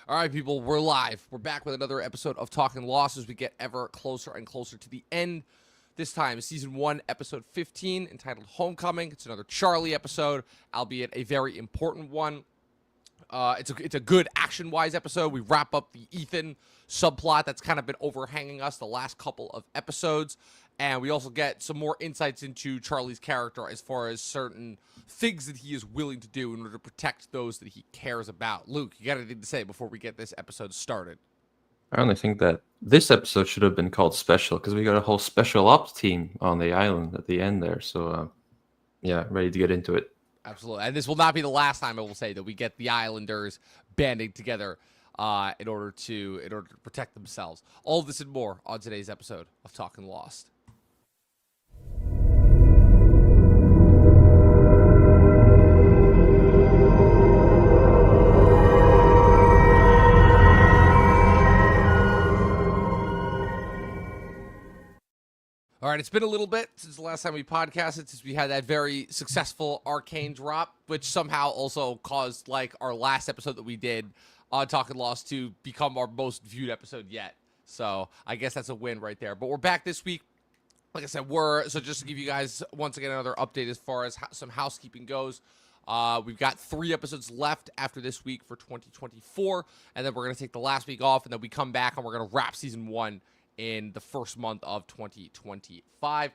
All right, people, we're live. We're back with another episode of Talkin Lost as we get ever closer and closer to the end. This time, Season 1, Episode 15, entitled Homecoming. It's another Charlie episode, albeit a very important one. It's a good action-wise episode. We wrap up the Ethan subplot that's kind of been overhanging us the last couple of episodes. And we also get some more insights into Charlie's character as far as certain things that he is willing to do in order to protect those that he cares about. Luke, you got anything to say before we get this episode started? I only think that this episode should have been called Special because we got a whole special ops team on the island at the end there. So, yeah, ready to get into it. Absolutely. And this will not be the last time I will say that we get the Islanders banding together in order to protect themselves. All of this and more on today's episode of Talkin Lost. All right, it's been a little bit since the last time we podcasted, since we had that very successful Arcane drop, which somehow also caused, like, our last episode that we did on Talkin Lost to become our most viewed episode yet. So I guess that's a win right there. But we're back this week. Like I said, so just to give you guys, once again, another update as far as some housekeeping goes. We've got 3 episodes left after this week for 2024, and then we're going to take the last week off, and then we come back, and we're going to wrap Season 1 in the first month of 2025.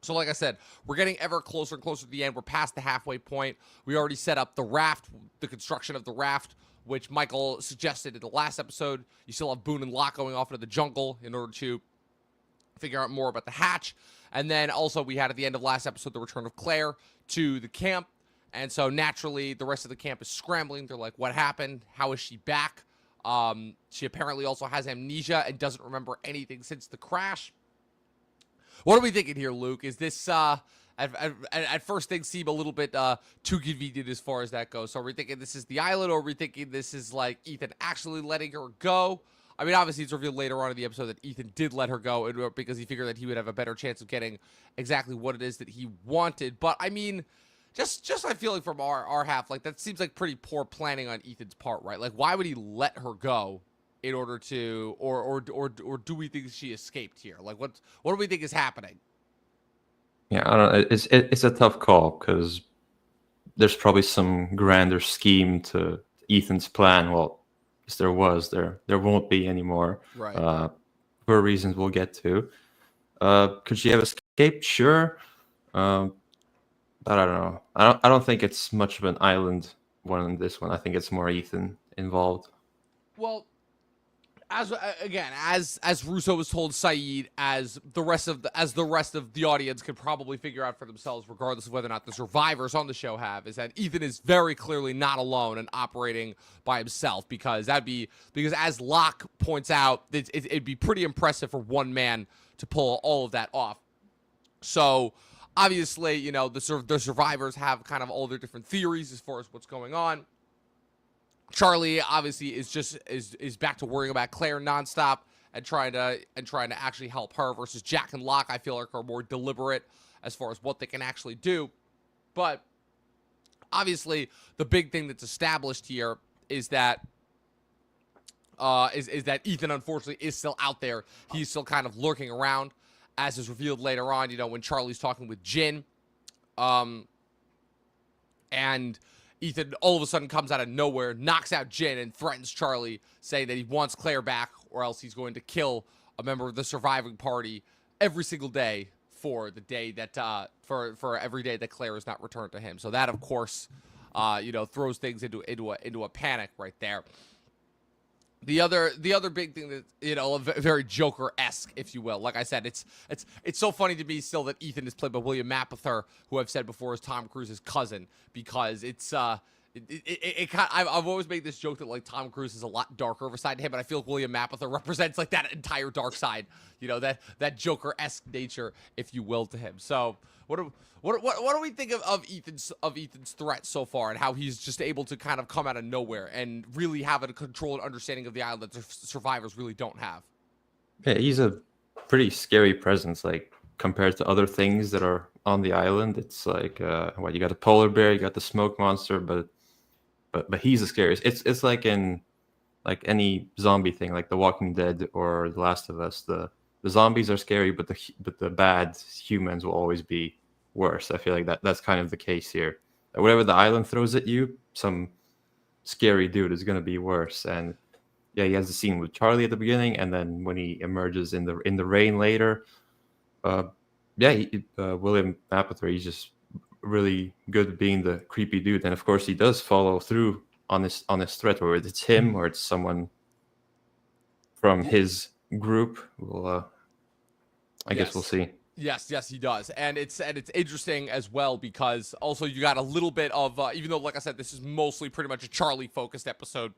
So like I said, we're getting ever closer and closer to the end. We're past the halfway point. We already set up the raft, the construction of the raft, which Michael suggested in the last episode. You still have Boone and Locke going off into the jungle in order to figure out more about the hatch. And then also we had at the end of last episode the return of Claire to the camp. And so naturally the rest of the camp is scrambling. They're like, what happened? How is she back? She apparently also has amnesia and doesn't remember anything since the crash. What are we thinking here, Luke? Is this, at first things seem a little bit, too convenient as far as that goes. So are we thinking this is the island, or are we thinking this is, like, Ethan actually letting her go? I mean, obviously it's revealed later on in the episode that Ethan did let her go because he figured that he would have a better chance of getting exactly what it is that he wanted. But, I mean, Just I feel like from our half, like that seems like pretty poor planning on Ethan's part, right? Like, why would he let her go in order to, or do we think she escaped here? Like, what do we think is happening? Yeah, I don't know. It's a tough call because there's probably some grander scheme to Ethan's plan. Well, if there was, there won't be anymore. Right. For reasons we'll get to. Could she have escaped? Sure. But I don't know. I don't think it's much of an island one in this one. I think it's more Ethan involved. Well, as Russo was told Saeed, as the rest of the audience could probably figure out for themselves, regardless of whether or not the survivors on the show have, is that Ethan is very clearly not alone and operating by himself, because as Locke points out, it'd be pretty impressive for one man to pull all of that off. So obviously, you know, the survivors have kind of all their different theories as far as what's going on. Charlie obviously is back to worrying about Claire nonstop and trying to actually help her, versus Jack and Locke, I feel like, are more deliberate as far as what they can actually do. But obviously, the big thing that's established here is that is that Ethan, unfortunately, is still out there. He's still kind of lurking around, as is revealed later on, you know, when Charlie's talking with Jin. And Ethan all of a sudden comes out of nowhere, knocks out Jin, and threatens Charlie, saying that he wants Claire back, or else he's going to kill a member of the surviving party every single day for the day that, for every day that Claire is not returned to him. So that, of course, you know, throws things into a panic right there. The other big thing that, you know, very Joker-esque, if you will. Like I said, it's so funny to me still that Ethan is played by William Mapother, who I've said before is Tom Cruise's cousin, because it's I've always made this joke that, like, Tom Cruise is a lot darker of a side to him, but I feel like William Mapother represents, like, that entire dark side, you know, that Joker-esque nature, if you will, to him. So what do we think of Ethan's threat so far, and how he's just able to kind of come out of nowhere and really have a controlled understanding of the island that the survivors really don't have? Yeah, he's a pretty scary presence, like, compared to other things that are on the island. It's like, you got the polar bear, you got the smoke monster, but he's the scariest. It's like in like any zombie thing, like The Walking Dead or The Last of Us. The zombies are scary, but the bad humans will always be worse. I feel like that's kind of the case here. Whatever the island throws at you, some scary dude is gonna be worse. And yeah, he has the scene with Charlie at the beginning, and then when he emerges in the rain later, uh, yeah, William Apathy, he's just really good at being the creepy dude, and of course he does follow through on this threat, or it's him or it's someone from his group. Well, I guess we'll Yes. see. Yes, he does, and it's interesting as well because also you got a little bit of even though, like I said, this is mostly pretty much a Charlie focused episode.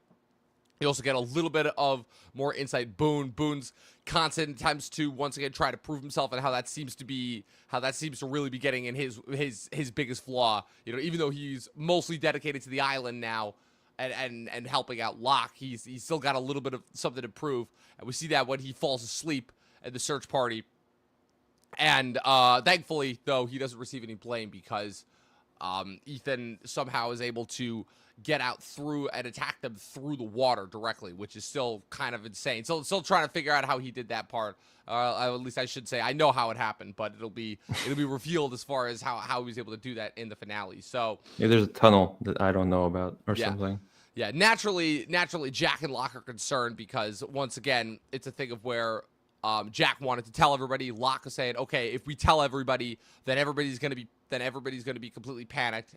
You also get a little bit of more insight. Boone's constant attempts to once again try to prove himself, and how that seems to really be getting in his biggest flaw. You know, even though he's mostly dedicated to the island now, and helping out Locke, he's still got a little bit of something to prove, and we see that when he falls asleep at the search party. And thankfully, though, he doesn't receive any blame because Ethan somehow is able to get out through and attack them through the water directly, which is still kind of insane. So still trying to figure out how he did that part. At least I should say I know how it happened, but it'll be revealed as far as how he was able to do that in the finale. So Yeah, there's a tunnel that I don't know about or yeah. something. Yeah, naturally, Jack and Locke are concerned because once again, it's a thing of where Jack wanted to tell everybody. Locke is saying, okay, if we tell everybody, then everybody's gonna be completely panicked.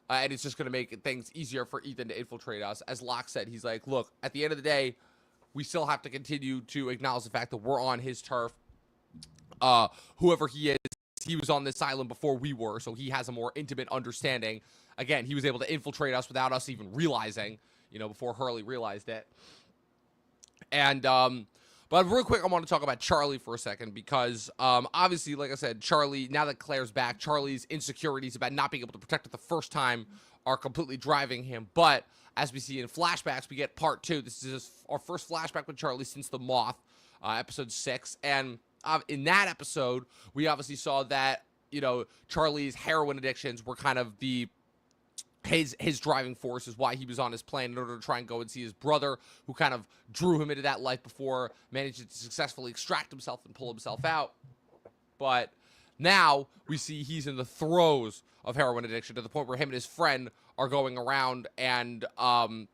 And it's just gonna make things easier for Ethan to infiltrate us. As Locke said, he's like, look, at the end of the day, we still have to continue to acknowledge the fact that we're on his turf. Whoever he is, he was on this island before we were, so he has a more intimate understanding. Again, he was able to infiltrate us without us even realizing, before Hurley realized it. And but real quick, I want to talk about Charlie for a second because, obviously, like I said, Charlie, now that Claire's back, Charlie's insecurities about not being able to protect her the first time are completely driving him. But as we see in flashbacks, we get part 2. This is our first flashback with Charlie since The Moth, episode 6. And in that episode, we obviously saw that, Charlie's heroin addictions were kind of his driving force, is why he was on his plane in order to try and go and see his brother, who kind of drew him into that life before managing to successfully extract himself and pull himself out. But now we see he's in the throes of heroin addiction to the point where him and his friend are going around and trying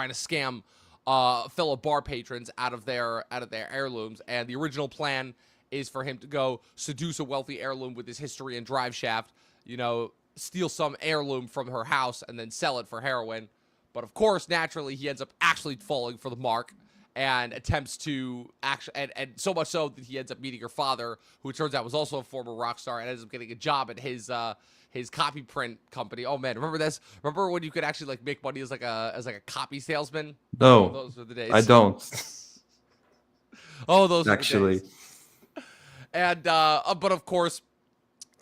to scam fellow bar patrons out of their heirlooms. And the original plan is for him to go seduce a wealthy heirloom with his history and drive shaft, steal some heirloom from her house and then sell it for heroin. But of course, naturally, he ends up actually falling for the mark and attempts to and so much so that he ends up meeting her father, who it turns out was also a former rock star, and ends up getting a job at his copy print company. Oh man, remember this? Remember when you could actually like make money as like a copy salesman? No, Oh, those were the days. I don't. Oh, those Actually. were the days. And but of course,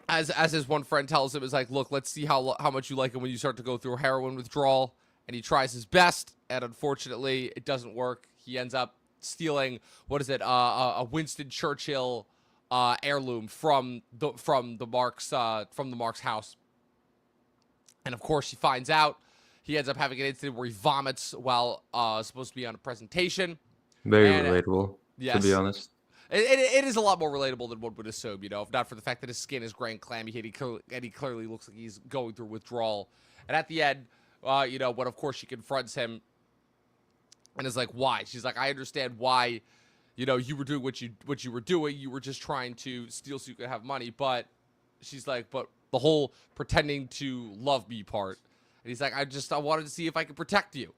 as his one friend tells him, is like, look, let's see how much you like it when you start to go through a heroin withdrawal. And he tries his best, and unfortunately, it doesn't work. He ends up stealing a Winston Churchill heirloom from the Mark's house. And of course, he finds out. He ends up having an incident where he vomits while supposed to be on a presentation. Very relatable, yes. to be honest. It is a lot more relatable than one would assume, if not for the fact that his skin is gray and clammy, and he clearly looks like he's going through withdrawal. And at the end, when of course she confronts him and is like, why? She's like, I understand why, you were doing what you were doing. You were just trying to steal so you could have money. But she's like, but the whole pretending to love me part. And he's like, I wanted to see if I could protect you.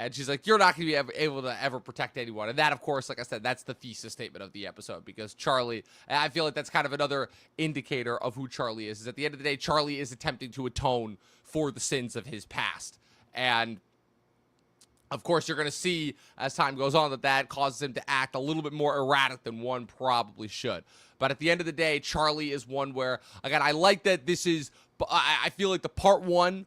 And she's like, you're not going to be able to ever protect anyone. And that, of course, like I said, that's the thesis statement of the episode. Because Charlie, I feel like that's kind of another indicator of who Charlie is at the end of the day, Charlie is attempting to atone for the sins of his past. And, of course, you're going to see, as time goes on, that causes him to act a little bit more erratic than one probably should. But at the end of the day, Charlie is one where, again, I like that this is, I feel like the part 1,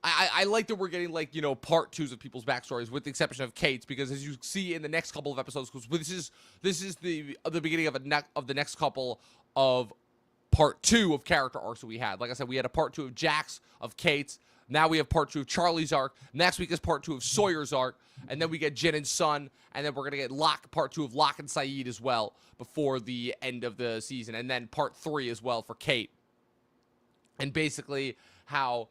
I like that we're getting part 2s of people's backstories, with the exception of Kate's, because as you see in the next couple of episodes, because this is the beginning of the next couple of part 2 of character arcs that we had. Like I said, we had a part 2 of Jack's, of Kate's, Now we have part 2 of Charlie's arc. Next week is part 2 of Sawyer's arc. And then we get Jin and Sun. And then we're going to get part 2 of Locke and Saeed as well before the end of the season. And then part 3 as well for Kate. And basically how...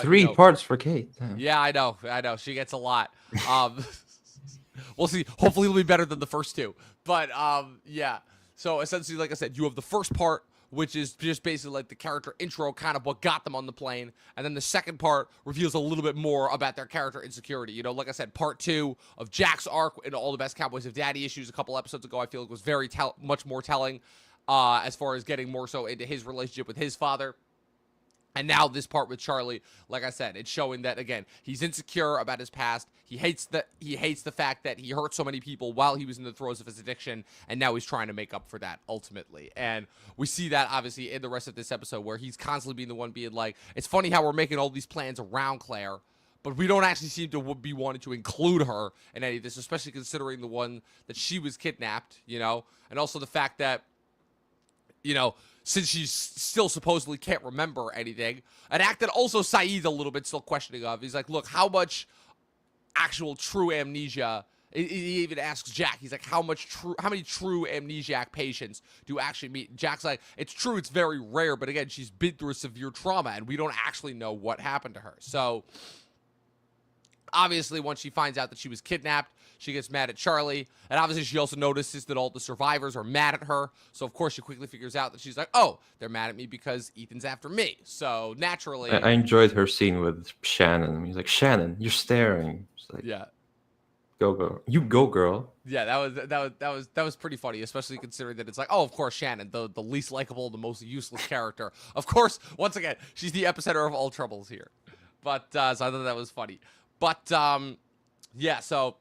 3 parts for Kate. Damn. Yeah, I know. She gets a lot. We'll see. Hopefully it'll be better than the first 2. But, yeah. So, essentially, like I said, you have the first part, which is just basically like the character intro, kind of what got them on the plane. And then the second part reveals a little bit more about their character insecurity. You know, like I said, part 2 of Jack's arc in All the Best Cowboys Have Daddy Issues a couple episodes ago, I feel like was very much more telling as far as getting more so into his relationship with his father. And now this part with Charlie, like I said, it's showing that, again, he's insecure about his past. He hates the fact that he hurt so many people while he was in the throes of his addiction, and now he's trying to make up for that ultimately. And we see that obviously in the rest of this episode, where he's constantly being the one being like, it's funny how we're making all these plans around Claire, but we don't actually seem to be wanting to include her in any of this, especially considering the one that she was kidnapped, you know, and also the fact that, you know, since she still supposedly can't remember anything, an act that also Saeed's a little bit still questioning of. He's like, look, how much actual true amnesia, he even asks Jack, he's like, how many true amnesiac patients do actually meet? Jack's like, it's true, it's very rare, but again, she's been through a severe trauma, and we don't actually know what happened to her. So, obviously, once she finds out that she was kidnapped, she gets mad at Charlie. And obviously, she also notices that all the survivors are mad at her. So, of course, she quickly figures out that she's like, oh, they're mad at me because Ethan's after me. So, naturally... I enjoyed her scene with Shannon. He's like, Shannon, you're staring. She's like, yeah. Go. You go, girl. Yeah, that was pretty funny, especially considering that it's like, oh, of course, Shannon, the least likable, the most useless character. Of course, once again, she's the epicenter of all troubles here. But, so I thought that was funny. But, yeah, so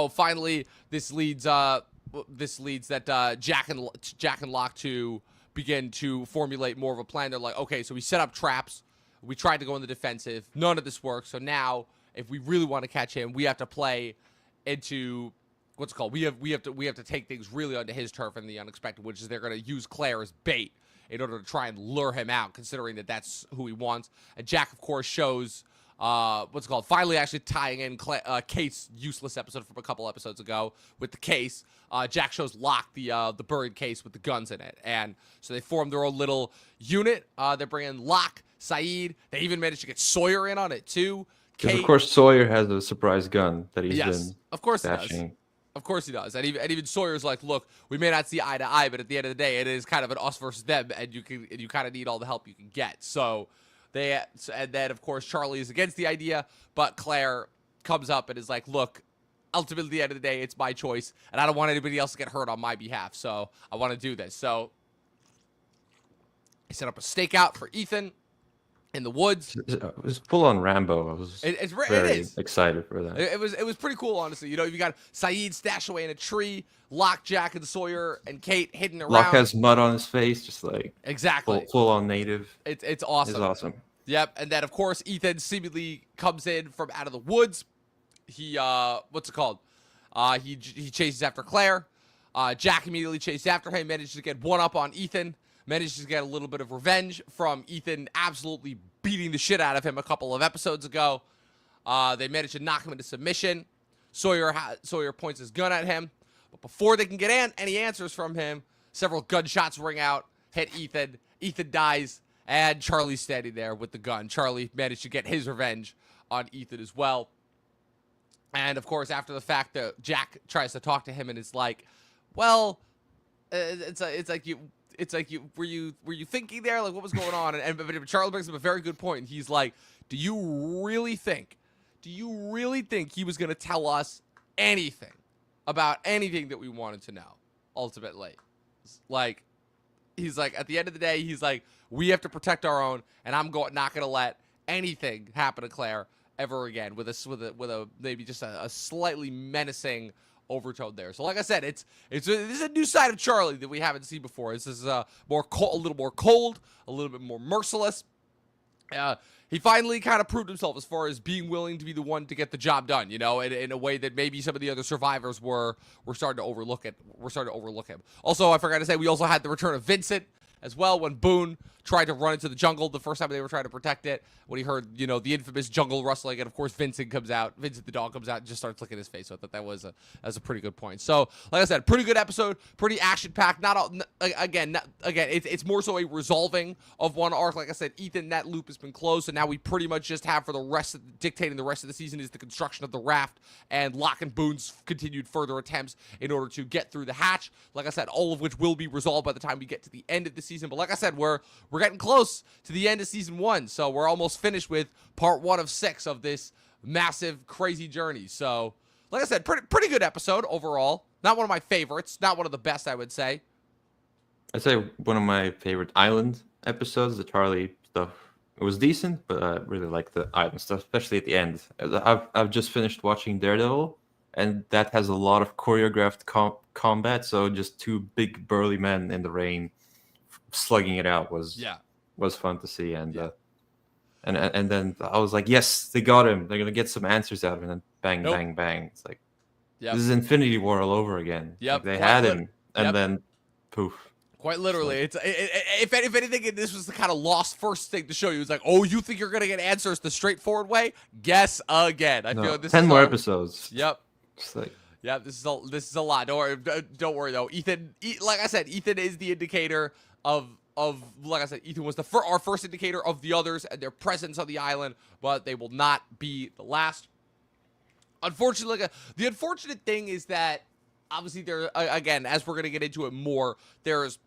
finally this leads that Jack and Locke to begin to formulate more of a plan. They're like, okay, so we set up traps, we tried to go in the defensive, none of this works. So now, if we really want to catch him, we have to play into what's it called. We have to take things really onto his turf and the unexpected, which is they're going to use Claire as bait in order to try and lure him out, considering that that's who he wants. And Jack, of course, shows. What's it called? Finally, actually tying in Kate's useless episode from a couple episodes ago with the case. Jack shows Locke the buried case with the guns in it, and so they form their own little unit. They're bringing Locke, Saeed. They even managed to get Sawyer in on it too. Because of course Sawyer has a surprise gun that he's been of course stashing. He does. Of course he does. And even Sawyer's like, look, we may not see eye to eye, but at the end of the day, it is kind of an us versus them, and you kind of need all the help you can get. So. And then, of course, Charlie is against the idea, but Claire comes up and is like, look, ultimately, at the end of the day, it's my choice, and I don't want anybody else to get hurt on my behalf, so I want to do this. So I set up a stakeout for Ethan in the woods. It was full on Rambo. I was very excited for that. It was pretty cool, honestly. You know, you got Saeed stashed away in a tree, Locke, Jack, and Sawyer, and Kate hidden around. Locke has mud on his face, just like exactly full on native. It's awesome. It's awesome. Yep, and then of course Ethan seemingly comes in from out of the woods. He what's it called? He chases after Claire. Jack immediately chases after him, manages to get one up on Ethan, manages to get a little bit of revenge from Ethan absolutely beating the shit out of him a couple of episodes ago. They managed to knock him into submission. Sawyer points his gun at him, but before they can get any answers from him, several gunshots ring out, hit Ethan. Ethan dies. And Charlie's standing there with the gun. Charlie managed to get his revenge on Ethan as well. And, of course, after the fact, that Jack tries to talk to him and is like, well, it's like you were you thinking there? Like, what was going on? But Charlie brings up a very good point. He's like, do you really think he was going to tell us anything about anything that we wanted to know, ultimately? Like, he's like, at the end of the day, he's like, we have to protect our own, and I'm not going to let anything happen to Claire ever again with a maybe just a slightly menacing overtone there. So like I said, this is a new side of Charlie that we haven't seen before. This is a little more cold, a little bit more merciless. He finally kind of proved himself as far as being willing to be the one to get the job done, you know, in a way that maybe some of the other survivors were starting to overlook it. We're starting to overlook him. Also, I forgot to say, we also had the return of Vincent as well when Boone tried to run into the jungle the first time they were trying to protect it. When he heard, the infamous jungle rustling, and of course Vincent the dog comes out and just starts licking his face. So I thought that was a pretty good point. So like I said, pretty good episode, pretty action packed. It's more so a resolving of one arc. Like I said, Ethan, that loop has been closed, so now we pretty much just have for dictating the rest of the season is the construction of the raft and Locke and Boone's continued further attempts in order to get through the hatch. Like I said, all of which will be resolved by the time we get to the end of the season. But like I said, we're getting close to the end of season 1, so we're almost finished with part 1 of 6 of this massive, crazy journey. So, like I said, pretty good episode overall. Not one of my favorites. Not one of the best, I would say. I'd say one of my favorite island episodes, the Charlie stuff. It was decent, but I really like the island stuff, especially at the end. I've just finished watching Daredevil, and that has a lot of choreographed combat. So just 2 big burly men in the rain slugging it out was fun to see. And and then I was like, yes, they got him. They're gonna get some answers out of him. And then bang, bang. It's like this is Infinity War all over again. Yep, like they had him, and then poof. Quite literally, if anything, this was the kind of Lost first thing to show you. It's like, oh, you think you're gonna get answers the straightforward way? Guess again. I feel like this 10 is more episodes. Yep. Just like, yeah, this is a lot. Don't worry though. Ethan, like I said, Ethan is the indicator of like I said, Ethan was our first indicator of the others and their presence on the island, but they will not be the last. Unfortunately, the unfortunate thing is that obviously there again, as we're gonna get into it more, there's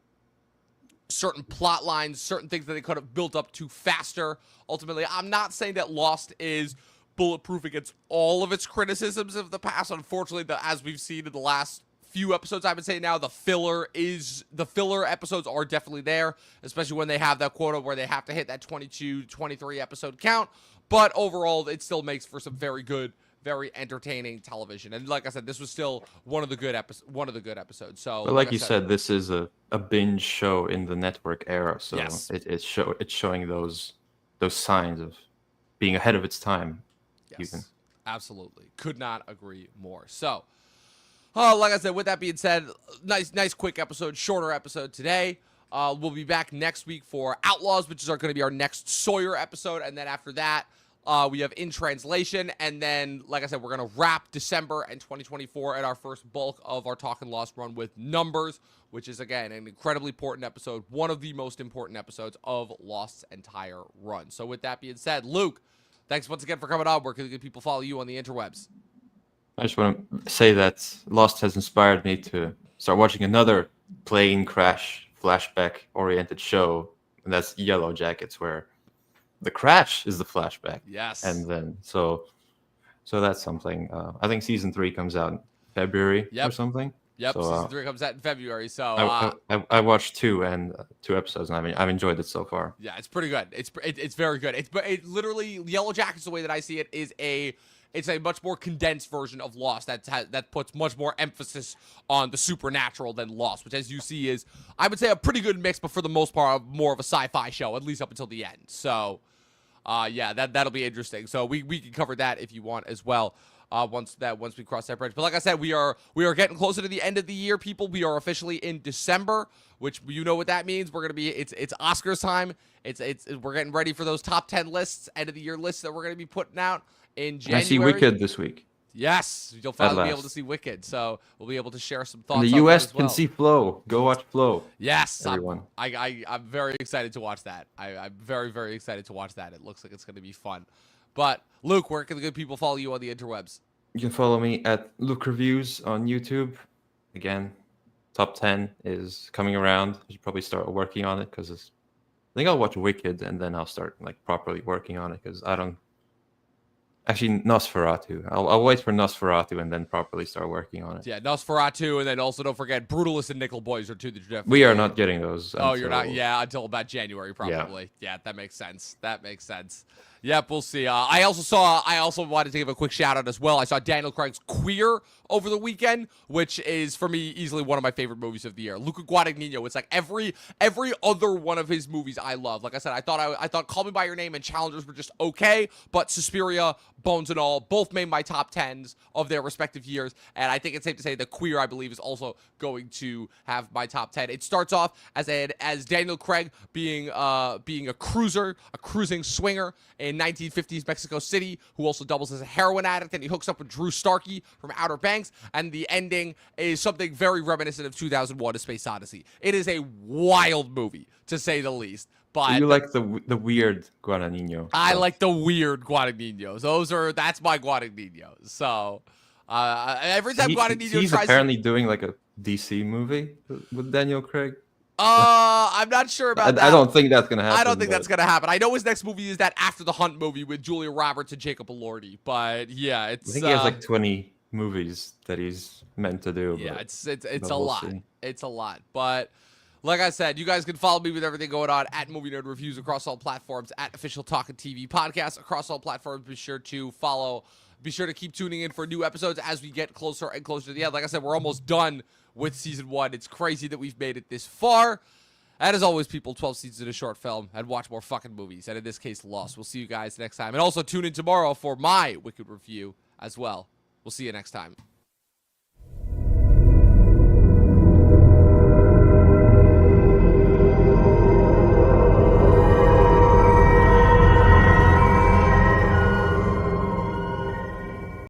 certain plot lines, certain things that they could have built up to faster. Ultimately, I'm not saying that Lost is bulletproof against all of its criticisms of the past. Unfortunately, as we've seen in the last few episodes, I would say now the filler episodes are definitely there, especially when they have that quota where they have to hit that 22, 23 episode count. But overall, it still makes for some very good, very entertaining television. And like I said, this was still one of the good episodes. So, but like you said, this is a binge show in the network era, so yes. it's showing those signs of being ahead of its time. Yes, even. Absolutely. Could not agree more. So, like I said, with that being said, nice quick episode, shorter episode today. We'll be back next week for Outlaws, which is going to be our next Sawyer episode, and then after that, we have In Translation, and then, like I said, we're going to wrap December and 2024 at our first bulk of our Talkin' Lost run with Numbers, which is, again, an incredibly important episode, one of the most important episodes of Lost's entire run. So with that being said, Luke, thanks once again for coming on. Where can people follow you on the interwebs? I just want to say that Lost has inspired me to start watching another plane crash flashback-oriented show, and that's Yellow Jackets, where the crash is the flashback. Yes. And then so that's something. I think season 3 comes out in February or something. Yep. So, season 3 comes out in February. So I watched 2 episodes, and I've enjoyed it so far. Yeah, it's pretty good. It's very good. It literally, Yellow Jackets, the way that I see it, is it's a much more condensed version of Lost that puts much more emphasis on the supernatural than Lost, which, as you see, is, I would say, a pretty good mix, but for the most part, more of a sci-fi show, at least up until the end. So, yeah, that'll be interesting. So we can cover that if you want as well. Once we cross that bridge. But like I said, we are getting closer to the end of the year, people. We are officially in December, which you know what that means. We're gonna be it's Oscars time. We're getting ready for those top 10 lists, end of the year lists that we're gonna be putting out in January. I see Wicked this week. Yes, you'll finally be able to see Wicked. So we'll be able to share some thoughts. And the U.S. can see Flow. Go watch Flow. Yes, everyone. I'm very excited to watch that. I'm very, very excited to watch that. It looks like it's gonna be fun. But Luke, where can the good people follow you on the interwebs? You can follow me at Luke Reviews on YouTube. Again, top 10 is coming around. I should probably start working on it because I think I'll watch Wicked and then I'll start properly working on it because I don't. Actually, Nosferatu. I'll wait for Nosferatu and then properly start working on it. Yeah, Nosferatu, and then also don't forget Brutalist and Nickel Boys are two that you definitely. We are not getting those. Oh, you're not. Yeah, until about January probably. Yeah, that makes sense. Yep, we'll see. I also wanted to give a quick shout out as well. I saw Daniel Craig's Queer over the weekend, which is for me easily one of my favorite movies of the year. Luca Guadagnino. It's like every other one of his movies I love. Like I said, I thought Call Me by Your Name and Challengers were just okay, but Suspiria, Bones and All both made my top 10s of their respective years, and I think it's safe to say that Queer, I believe, is also going to have my top 10. It starts off as Daniel Craig being a cruising swinger in 1950s Mexico City, who also doubles as a heroin addict, and he hooks up with Drew Starkey from Outer Banks, and the ending is something very reminiscent of 2001: A Space Odyssey. It is a wild movie, to say the least. But You like the weird Guadagnino. I like the weird Guadagninos. That's my Guadagnino. So every time Guadagnino he's tries, apparently doing like a DC movie with Daniel Craig. I'm not sure about that. I don't think that's gonna happen. I don't think that's gonna happen. I know his next movie is that After the Hunt movie with Julia Roberts and Jacob Elordi. But yeah, I think he has like 20 movies that he's meant to do. Yeah, but it's a we'll lot. see. It's a lot. But like I said, you guys can follow me with everything going on at Movie Nerd Reviews across all platforms, at Official Talkin TV Podcast across all platforms. Be sure to follow. Be sure to keep tuning in for new episodes as we get closer and closer to the end. Like I said, we're almost done with season 1. It's crazy that we've made it this far. And as always, people, 12 seasons in a short film, and watch more fucking movies. And in this case, Lost. We'll see you guys next time. And also tune in tomorrow for my Wicked review as well. We'll see you next time.